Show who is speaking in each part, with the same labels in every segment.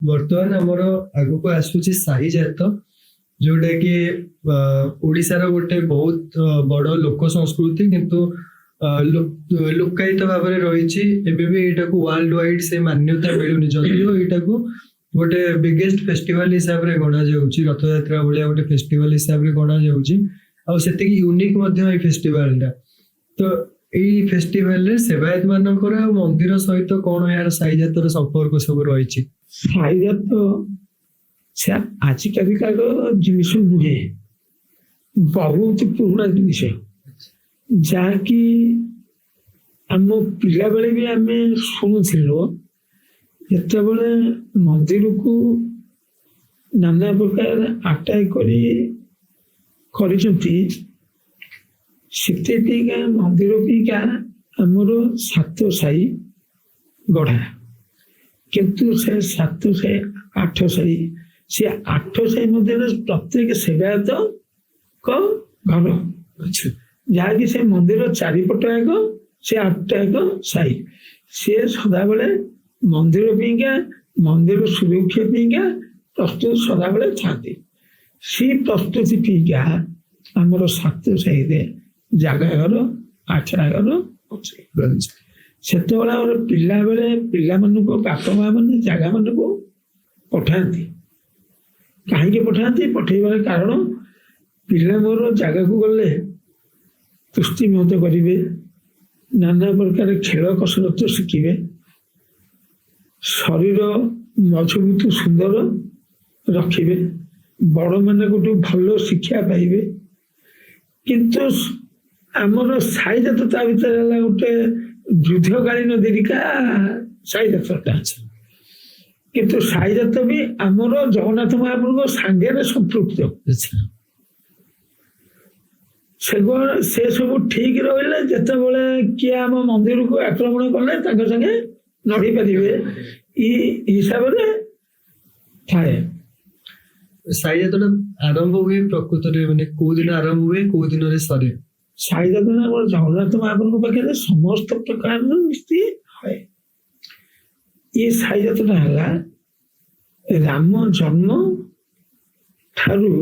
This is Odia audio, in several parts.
Speaker 1: ବର୍ତ୍ତମାନ ଆମର ଆଗକୁ ଆସୁଛି ସାହି ଜାତ, ଯୋଉଟା କି ଓଡିଶାର ଗୋଟେ ବହୁତ ବଡ ଲୋକ ସଂସ୍କୃତି, କିନ୍ତୁ ଲୁକାୟିତ ଭାବରେ ରହିଛି। ଏବେ ବି ଏଇଟାକୁ ୱାର୍ଲଡ ୱାଇଡ ସେ ମାନ୍ୟତା ମିଳୁନି, ଯଦିଓ ଏଇଟାକୁ ଗୋଟେ ବିଗେଷ୍ଟ ଫେଷ୍ଟିଭାଲ ହିସାବରେ ଗଣା ଯାଉଛି, ରଥଯାତ୍ରା ଭଳିଆ ଗୋଟେ ଫେଷ୍ଟିଭାଲ ହିସାବରେ ଗଣା ଯାଉଛି, ଆଉ ସେତିକି ୟୁନିକ୍ ମଧ୍ୟ ଏଇ ଫେଷ୍ଟିଭାଲଟା। ତ ଏଇ ଫେଷ୍ଟିଭାଲରେ ସେବାୟତ ମାନଙ୍କର ଆଉ ମନ୍ଦିର ସହିତ କଣ ଏହାର ସାହିଜାତର ସମ୍ପର୍କ ସବୁ ରହିଛି?
Speaker 2: ସାହିଜାତ ସେ ଆଜିକାଲିକାର ଜିନିଷ ନୁହେଁ, ବହୁତ ପୁରୁଣା ଜିନିଷ, ଯାହାକି ଆମ ପିଲାବେଳେ ବି ଆମେ ଶୁଣୁଥିଲୁ। ଯେତେବେଳେ ମନ୍ଦିରକୁ ନାନା ପ୍ରକାର ଆଟାକ୍ କରିଛନ୍ତି, ସେଥିପାଇଁକା ମନ୍ଦିର ପାଇଁକା ଆମର 7 ସାହି ଗଢ଼ା, କିନ୍ତୁ ସେ 7 ସାହି 8 ସାହି, ସେ 8 ସାହି ମଧ୍ୟରେ ପ୍ରତ୍ୟେକ ସେବାୟତଙ୍କ ଘର, ଯାହାକି ସେ ମନ୍ଦିର ଚାରିପଟ ଏକ ସେ 8ଟା ଏକ ସାହି। ସେ ସଦାବେଳେ ମନ୍ଦିର ପାଇଁକା, ମନ୍ଦିର ସୁରକ୍ଷା ପାଇଁକା ପ୍ରସ୍ତୁତ ସଦାବେଳେ ଥାନ୍ତି। ସେ ପ୍ରସ୍ତୁତି ପାଇଁକା ଆମର 7 ସାହିରେ ଜାଗା ଘର, ଆଠଡ଼ା ଘର ଅଛି। ସେତେବେଳେ ଆମର ପିଲାବେଳେ ପିଲାମାନଙ୍କୁ ବାପା ମା ମାନେ ଜାଗା ମାନଙ୍କୁ ପଠାନ୍ତି। କାହିଁକି ପଠାନ୍ତି? ପଠେଇବାର କାରଣ ପିଲା ମୋର ଜାଗାକୁ ଗଲେ କୁସ୍ତି ମହତ କରିବେ, ନାନା ପ୍ରକାର ଖେଳ କସରତ ଶିଖିବେ, ଶରୀର ମଜବୁତ ସୁନ୍ଦର ରଖିବେ, ବଡ଼ମାନଙ୍କଠୁ ଭଲ ଶିକ୍ଷା ପାଇବେ। କିନ୍ତୁ ଆମର ସାହିଜାତ ତା ଭିତରେ ହେଲା ଗୋଟେ ଯୁଦ୍ଧକାଳୀନ ଦିନିକା ସାହିଜାତଟା। କିନ୍ତୁ ସାହିଜାତ ବି ଆମର ଜଗନ୍ନାଥ ମହାପ୍ରଭୁଙ୍କ ସାଙ୍ଗରେ ସମ୍ପୃକ୍ତ। ସେ ସବୁ ଠିକ ରହିଲେ ଯେତେବେଳେ କିଏ ଆମ ମନ୍ଦିରକୁ ଆକ୍ରମଣ କଲେ ତାଙ୍କ ସାଙ୍ଗେ ଲଢ଼ି ପାରିବେ, ଏଇ ହିସାବରେ ଥାଏ।
Speaker 1: ସାହିଜାତଟା ଆରମ୍ଭ ହୁଏ ପ୍ରକୃତରେ ମାନେ କୋଉ ଦିନ ଆରମ୍ଭ ହୁଏ, କୋଉ ଦିନରେ ସରେ?
Speaker 2: ସାହିଜାତ ଆମର ଜଗନ୍ନାଥ ମହାପ୍ରଭୁଙ୍କ ପାଖରେ ସମସ୍ତ ପ୍ରକାରର ନୀତି ହୁଏ। ଏ ସାହିଜାତଟା ହେଲା ରାମ ଜନ୍ମ ଠାରୁ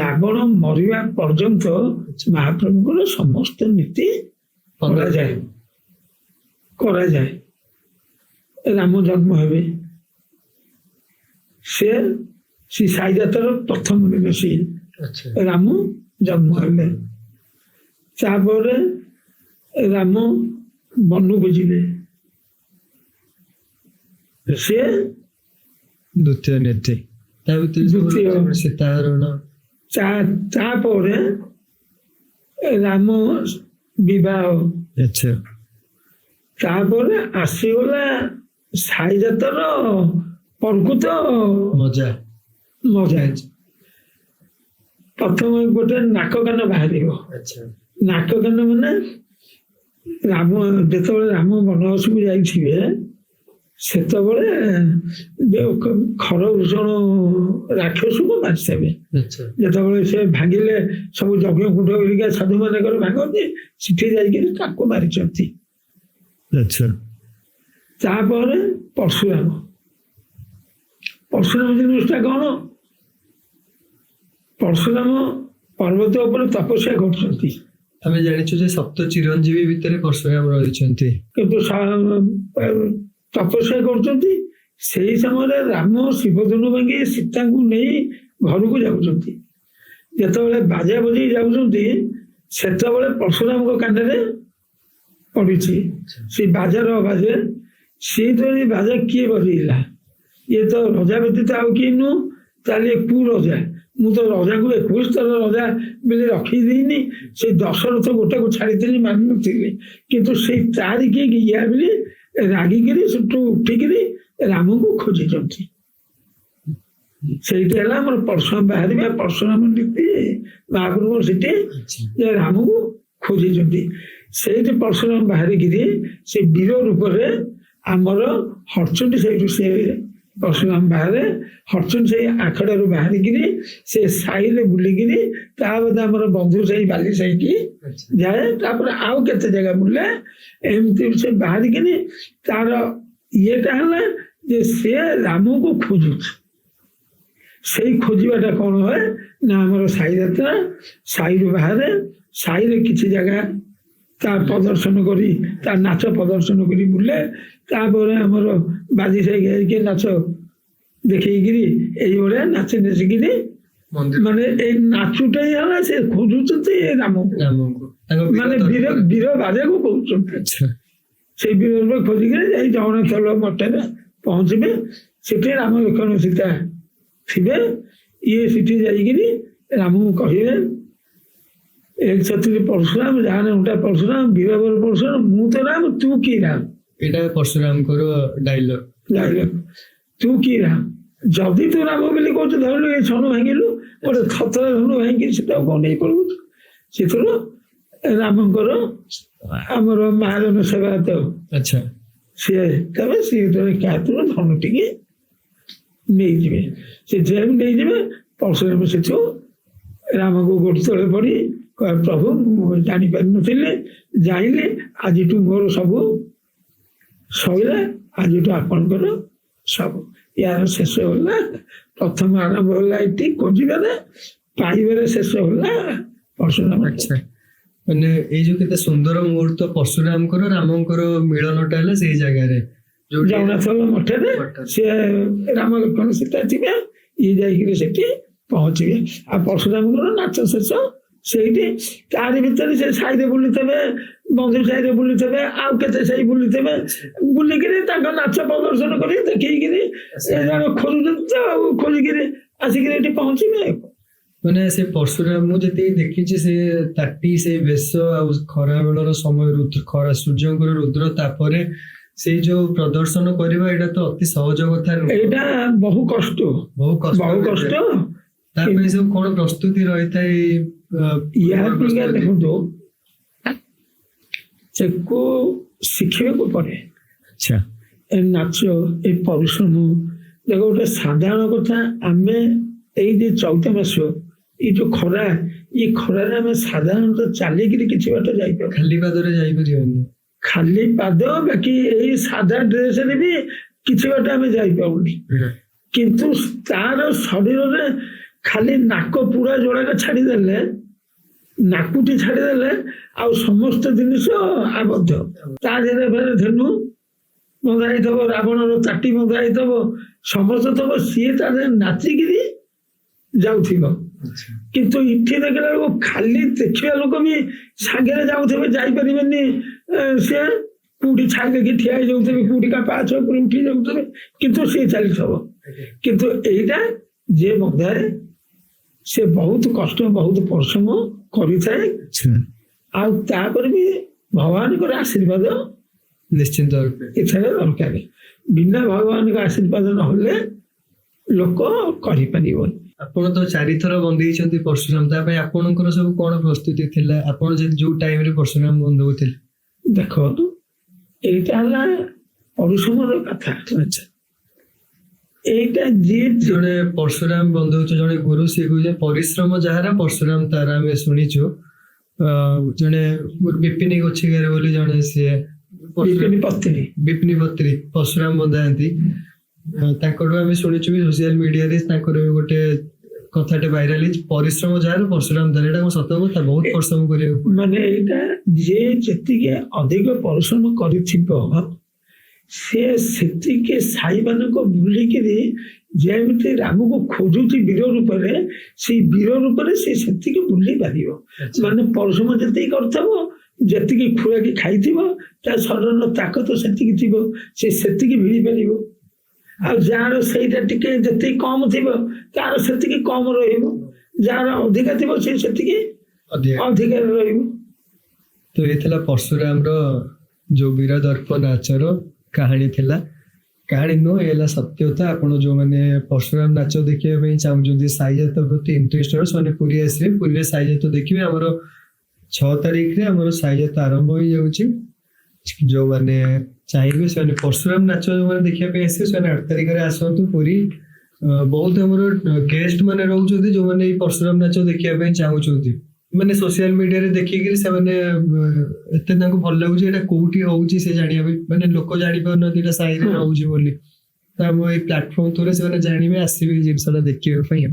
Speaker 2: ରାବଣ ମରିବା ପର୍ଯ୍ୟନ୍ତ ମହାପ୍ରଭୁଙ୍କର ସମସ୍ତ ନୀତି କରାଯାଏ। ରାମ ଜନ୍ମ ହେବେ, ସେ ସାହିଜାତର ପ୍ରଥମ ଦିନ ସେ ରାମ ଜନ୍ମ ହେଲେ। ତାପରେ ରାମ ବନକୁ ଯିବେ, ସେ
Speaker 1: ଦ୍ୱିତୀୟ ନୀତି।
Speaker 2: ତାପରେ ରାମ ବିବାହ, ତାପରେ ଆସିଗଲା ସାହିଜାତର ପ୍ରକୃତ ମଜା। ପ୍ରଥମେ ଗୋଟେ ନାକ କାନ ବାହାରିବ। ନାକ କାନ ମାନେ ରାମ ଯେତେବେଳେ ରାମ ବନବାସକୁ ଯାଇଥିବେ, ସେତେବେଳେ ଖରଭୂଷଣ ରାକ୍ଷସକୁ ମାରିଦେବେ। ଯେତେବେଳେ ସେ ଭାଙ୍ଗିଲେ, ସବୁ ଯଜ୍ଞ କୁଣ୍ଡ ହେରିକା ସାଧୁ ମାନଙ୍କର ଭାଙ୍ଗନ୍ତି, ସେଠି ଯାଇକିରି ତାକୁ ମାରିଛନ୍ତି। ତାପରେ ପରଶୁରାମ ଜିନିଷଟା କଣ? ପରଶୁରାମ ପର୍ବତ ଉପରେ ତପସ୍ୟା କରୁଛନ୍ତି।
Speaker 1: ଆମେ ଜାଣିଛୁ ଯେ 7 ଚିରଞ୍ଜୀବୀ ଭିତରେ ପରଶୁରାମ ରହିଛନ୍ତି,
Speaker 2: କିନ୍ତୁ ତପସ୍ୟା କରୁଛନ୍ତି। ସେଇ ସମୟରେ ରାମ ଶିବଧନୁ ଭାଙ୍ଗି ସୀତାଙ୍କୁ ନେଇ ଘରକୁ ଯାଉଛନ୍ତି। ଯେତେବେଳେ ବାଜା ବଜେଇ ଯାଉଛନ୍ତି, ସେତେବେଳେ ପରଶୁରାମଙ୍କ କାନରେ ପଡିଛି ସେ ବାଜାର ଆବାଜ। ସିଏ ତ ଏ ବାଜା କିଏ ବଜେଇଲା? ଇଏ ତ ରଜା ବ୍ୟତୀତ ଆଉ କିଏ ନୁହଁ। ତାହେଲେ କୁ ରଜା? ମୁଁ ତ ରାଜାକୁ 21 ଥର ରଜା ବୋଲି ରଖିଦେଇନି। ସେ ଦଶରଥ ଗୋଟାକୁ ଛାଡ଼ିଥିଲି, ମାନିନଥିଲି, କିନ୍ତୁ ସେଇ ତାରିକି ଇଆ ବୋଲି ରାଗିକିରି ସେଠୁ ଉଠିକିରି ରାମକୁ ଖୋଜିଛନ୍ତି। ସେଇଠି ହେଲା ଆମର ପରଶୁରାମ ବାହାରିବା। ପରଶୁରାମ ନୀତି ମହାପ୍ରଭୁ ସେଠି ରାମକୁ ଖୋଜିଛନ୍ତି। ସେଇଠି ପରଶୁରାମ ବାହାରିକିରି ସେ ବୀର ରୂପରେ ଆମର ହରଚଣ୍ଡୀ, ସେଇଠୁ ସେ ପରଶୁରାମ ବାହାରେ। ହରଚଣ୍ଡୀ ସେଇ ଆଖଡ଼ାରୁ ବାହାରିକିରି ସେ ସାହିରେ ବୁଲିକିରି, ତାପରେ ଆମର ବନ୍ଧୁ ସାହି, ବାଲି ସାହିକି ଯାଏ। ତାପରେ ଆଉ କେତେ ଜାଗା ବୁଲେ। ଏମିତି ସେ ବାହାରିକିରି ତାର ଇଏଟା ହେଲା ଯେ ସେ ରାମକୁ ଖୋଜୁଛି। ସେଇ ଖୋଜିବାଟା କ'ଣ ହୁଏ ନା ଆମର ସାଇ ଯାତ୍ରା, ସାଇରୁ ବାହାରେ, ସାଇରେ କିଛି ଜାଗା ତା ପ୍ରଦର୍ଶନ କରି ତା ନାଚ ପ୍ରଦର୍ଶନ କରି ବୁଲେ। ତାପରେ ଆମର ବାଜି ସାଇ ଗାଇକି ନାଚ ଦେଖେଇକିରି ଏଇଭଳିଆ ନାଚି ନାଚିକିରି
Speaker 1: ମନ୍ଦିର
Speaker 2: ମାନେ ଏଇ ନାଚୁଟା ହିଁ ହେଲା ସେ ଖୋଜୁଛନ୍ତି ଏ ରାମକୁ,
Speaker 1: ରାମଙ୍କୁ ତାଙ୍କ
Speaker 2: ମାନେ ବୀର ବୀର ବାଜାକୁ କହୁଛନ୍ତି।
Speaker 1: ଆଚ୍ଛା
Speaker 2: ସେଇ ବୀର ଖୋଜିକିରି ଯାଇ ଜଗନ୍ନାଥ ମଠରେ ପହଞ୍ଚିବେ। ସେଠି ରାମ ଲକ୍ଷ୍ମଣ ସୀତା ଥିବେ। ଇଏ ସେଠି ଯାଇକିରି ରାମକୁ କହିବେ ଏକ ଛତ୍ରୀ ପରଶୁରାମ, ଯାହାର ଗୋଟା ପରଶୁରାମ, ବୀରବର ପରଶୁରାମ, ମୁଁ ତ ରାମ, ତୁ କି ରାମ?
Speaker 1: ଏଇଟା ପରଶୁରାମଙ୍କର ଡାଇଲଗ।
Speaker 2: ତୁ କି ରାମ? ଯଦି ତୁ ରାମ ବୋଲି କହୁଛୁ, ଧରିଲୁ ଏଇ ଛଣ ଭାଙ୍ଗିଲୁ, ଗୋଟେ ଛତ୍ର ଧନୁ ଭାଙ୍ଗି ସେଟାକୁ ବନେଇ ପଡୁ। ସେଥିରୁ ରାମଙ୍କର ଆମର ମହାଜନ ସେବାୟତ
Speaker 1: ଆଚ୍ଛା
Speaker 2: ସିଏ ତବେ ସିଏ ହାତରୁ ଧନୁ ଟିକେ ନେଇଯିବେ। ସେଥିପାଇଁ ନେଇଯିବେ। ପରଶୁରାମ ସେଠୁ ରାମକୁ ଗୋଟି ତଳେ ପଡି କହିବେ, ପ୍ରଭୁ ମୁଁ ଜାଣିପାରିନଥିଲି, ଜାଣିଲି, ଆଜିଠୁ ମୋର ସବୁ ସଇଲା, ଆଜିଠୁ ଆପଣଙ୍କର ସବୁ। ୟାର ଶେଷ ହେଲା, ପ୍ରଥମ ଆରମ୍ଭ ହେଲା ଏଠି ଖୋଜିବାରେ, ପାଇବାରେ ଶେଷ ହେଲା ପରଶୁରାମ।
Speaker 1: ଆଚ୍ଛା ମାନେ ଏଇ ଯୋଉ କେତେ ସୁନ୍ଦର ମୁହୂର୍ତ୍ତ ପରଶୁରାମଙ୍କର ରାମଙ୍କର ମିଳନଟା ହେଲା ସେଇ ଜାଗାରେ ଯୋଉଠି
Speaker 2: ଜଗନ୍ନାଥ ମଠରେ ସିଏ ରାମ ଲକ୍ଷ୍ମଣ ସୀତା ଥିବେ। ଇଏ ଯାଇକିରି ସେଠି ପହଞ୍ଚିବେ। ଆଉ ପରଶୁରାମଙ୍କର ନାଚ ଶେଷ ସେଇଠି। ତାରି ଭିତରେ ସେ ସାହିରେ ବୁଲିଥିବେ, ବନ୍ଧୁ ସାହିରେ ବୁଲିଥିବେ, ଆଉ କେତେ ସାହି ବୁଲିଥିବେ। ବୁଲିକିରି ତାଙ୍କ ନାଚ ପ୍ରଦର୍ଶନ କରି ଦେଖେଇକିରି ଏ ଜଣେ ଖୋଜୁଛନ୍ତି ତ, ଆଉ ଖୋଜିକିରି ଆସିକିରି ଏଠି ପହଞ୍ଚିବେ।
Speaker 1: ମାନେ ସେ ପରଶୁରାମ ମୁଁ ଯେତିକି ଦେଖିଛି, ସେ ତାଟି, ସେ ବେଶ, ଆଉ ଖରା ବେଳର ସମୟ, ଖରା ସୂର୍ଯ୍ୟଙ୍କର ରୁଦ୍ର ତାପରେ ସେଇ ଯୋଉ ପ୍ରଦର୍ଶନ କରିବା, ଏଇଟା ତ ଅତି ସହଜ କଥା ନୁହେଁ।
Speaker 2: ଏଇଟା ବହୁ କଷ୍ଟ,
Speaker 1: ବହୁ କଷ୍ଟ। ତା ପାଇଁ ସବୁ କଣ ପ୍ରସ୍ତୁତି ରହିଥାଏ?
Speaker 2: ୟା ପାଇଁ ଦେଖନ୍ତୁ ସେକୁ ଶିଖିବାକୁ ପଡେ।
Speaker 1: ଆଚ୍ଛା
Speaker 2: ଏ ନାଚ, ଏ ପରିଶ୍ରମ ଦେଖ, ଗୋଟେ ସାଧାରଣ କଥା। ଆମେ ଏଇ ଯେ ଚୈତ ମାସ, ଏଇ ଯୋଉ ଖରା, ଏଇ ଖରାରେ ଆମେ ସାଧାରଣତଃ ଚାଲିକିରି କିଛି ବାଟ ଯାଇପାରୁ।
Speaker 1: ଖାଲି ପାଦରେ ଯାଇପାରିବନି।
Speaker 2: ଖାଲି ପାଦ, ବାକି ଏଇ ସାଧା ଡ୍ରେସରେ ବି କିଛି ବାଟ ଆମେ ଯାଇପାରୁନି। କିନ୍ତୁ ତାର ଶରୀରରେ ଖାଲି ନାକ ପୁରା ଯୋଡ଼ାକ ଛାଡ଼ିଦେଲେ, ନାକୁଟି ଛାଡ଼ିଦେଲେ ଆଉ ସମସ୍ତ ଜିନିଷ ଆବଦ୍ଧ। ତା ଦେହରେ ଫେରେ ଧେନୁ ବନ୍ଧା ହେଇଥିବ, ରାବଣର ତାଟି ବନ୍ଧା ହେଇଥିବ, ସମସ୍ତ ଥବ। ସିଏ ତା ଦେହରେ ନାଚିକିରି ଯାଉଥିବ। କିନ୍ତୁ ଏଠି ଦେଖିଲା ବେଳକୁ ଖାଲି ଦେଖିବା ଲୋକ ବି ସାଙ୍ଗରେ ଯାଉଥିବେ, ଯାଇପାରିବେନି। ସିଏ କୋଉଠି ଛାଇକି ଠିଆ ହେଇଯାଉଥିବେ, କୋଉଠି କା ପାହାଚ ଉପରେ ଉଠି ଯାଉଥିବେ, କିନ୍ତୁ ସିଏ ଚାଲିଥିବ। କିନ୍ତୁ ଏଇଟା ଯିଏ ବନ୍ଧାଏ ସେ ବହୁତ କଷ୍ଟ, ବହୁତ ପରିଶ୍ରମ କରିଥାଏ। ଆଉ ତାପରେ ବି ଭଗବାନଙ୍କର ଆଶୀର୍ବାଦ
Speaker 1: ନିଶ୍ଚିନ୍ତ
Speaker 2: ଏଠାରେ ଦରକାର। ବିନା ଭଗବାନଙ୍କ ଆଶୀର୍ବାଦ ନହେଲେ ଲୋକ କରିପାରିବନି।
Speaker 1: ଆପଣ ତ 4 ଥର ବନ୍ଦେଇଛନ୍ତି ପରଶୁରାମ, ତା ପାଇଁ ଆପଣଙ୍କର ସବୁ କଣ ପ୍ରସ୍ତୁତି ଥିଲା? ଆପଣ ଯୋଉ ଟାଇମରେ ପରଶୁରାମ ବନ୍ଧଉଥିଲେ?
Speaker 2: ଦେଖନ୍ତୁ, ଏଇଟା ହେଲା ପରିଶ୍ରମର କଥା।
Speaker 1: ଆଚ୍ଛା
Speaker 2: এইটা যে
Speaker 1: ଜଣେ ପରଶୁରାମ ବନ୍ଧଉଛ, ଜଣେ ଗୁରୁ, ସିଏ କହୁଛେ ପରିଶ୍ରମ ଯାହାର ପରଶୁରାମ ତାର। ଆମେ ଶୁଣିଛୁ ଜଣେ ବିପିନି ଗୋଛିଗାର ବୋଲି ଜଣେ, ସିଏ ବିପିନି ପତ୍ରୀ ପରଶୁରାମ ବନ୍ଧାନ୍ତି। ତାଙ୍କଠୁ ଆମେ ଶୁଣିଛୁ ବି ସୋସିଆଲ ମିଡିଆରେ ତାଙ୍କର ବି ଗୋଟେ କଥାଟେ ଭାଇରାଲ ହେଇଛି, ପରିଶ୍ରମ ଯାହାର ପରଶୁରାମ ତାର। ଏଇଟା କଣ ସତ କଥା? ବହୁତ ପରିଶ୍ରମ କରିବାକୁ
Speaker 2: ମାନେ ଏଇଟା ଯିଏ ଯେତିକି ଅଧିକ ପରିଶ୍ରମ କରିଥିବ, ସେ ସେତିକି ସାଇମାନଙ୍କ ବୁଲିକିରି ଯେମିତି ରାମକୁ ଖୋଜୁଛି ବୀର ରୂପରେ, ସେଇ ବୀର ରୂପରେ ସେ ସେତିକି ବୁଲି ପାରିବ। ମାନେ ପରିଶ୍ରମ ଯେତିକି କରିଥିବ, ଯେତିକି ଖୁଆକି ଖାଇଥିବ, ତା ଶରୀରର ତାକତ ସେତିକି ଥିବ, ସେ ସେତିକି ଭିଡ଼ି ପାରିବ। ଆଉ ଯାହାର ସେଇଟା ଟିକେ ଯେତିକି କମ ଥିବ, ତାର ସେତିକି କମ ରହିବ। ଯାହାର ଅଧିକା ଥିବ, ସେ ସେତିକି ଅଧିକା ରହିବ।
Speaker 1: ତ ଏ ଥିଲା ପରଶୁରାମର ଯୋଉ ବୀର ଦର୍ପ ନାଚର କାହାଣୀ ଥିଲା। କାହାଣୀ ନୁହଁ, ଏ ହେଲା ସତ୍ୟତା। ଆପଣ ଯୋଉମାନେ ପରଶୁରାମ ନାଚ ଦେଖିବା ପାଇଁ ଚାହୁଁଛନ୍ତି, ସାଇ ଯାତ୍ରା ପ୍ରତି ଇଣ୍ଟରେଷ୍ଟ ସେମାନେ ପୁରୀ ଆସିବେ। ପୁରୀରେ ସାଇ ଯାତ୍ରା ଦେଖିବେ। ଆମର 6 ତାରିଖରେ ଆମର ସାଇ ଯାତ୍ରା ଆରମ୍ଭ ହେଇଯାଉଛି। ଯୋଉମାନେ ଚାହିଁବେ ସେମାନେ ପରଶୁରାମ ନାଚ ଯୋଉମାନେ ଦେଖିବା ପାଇଁ ଆସିବେ, ସେମାନେ 8 ତାରିଖରେ ଆସନ୍ତୁ ପୁରୀ। ବହୁତ ଆମର ଗେଷ୍ଟ ମାନେ ରହୁଛନ୍ତି ଯୋଉମାନେ ଏଇ ପରଶୁରାମ ନାଚ ଦେଖିବା ପାଇଁ ଚାହୁଁଛନ୍ତି। ମାନେ ସୋସିଆଲ ମିଡିଆରେ ଦେଖିକିରି ସେମାନେ ଏତେ ତାଙ୍କୁ ଭଲ ଲାଗୁଛି, ଏଇଟା କୋଉଠି ହଉଛି ସେ ଜାଣିବା ପାଇଁ, ମାନେ ଲୋକ ଜାଣିପାରୁନାହାନ୍ତି ଏଇଟା ସାହିରେ ହଉଛି ବୋଲି। ତ ତ ଆମ ଏଇ ପ୍ଲାଟଫର୍ମ ଥ୍ରୁରେ ସେମାନେ ଜାଣିବେ ଆସିବେ ଏଇ ଜିନିଷଟା ଦେଖିବା ପାଇଁ।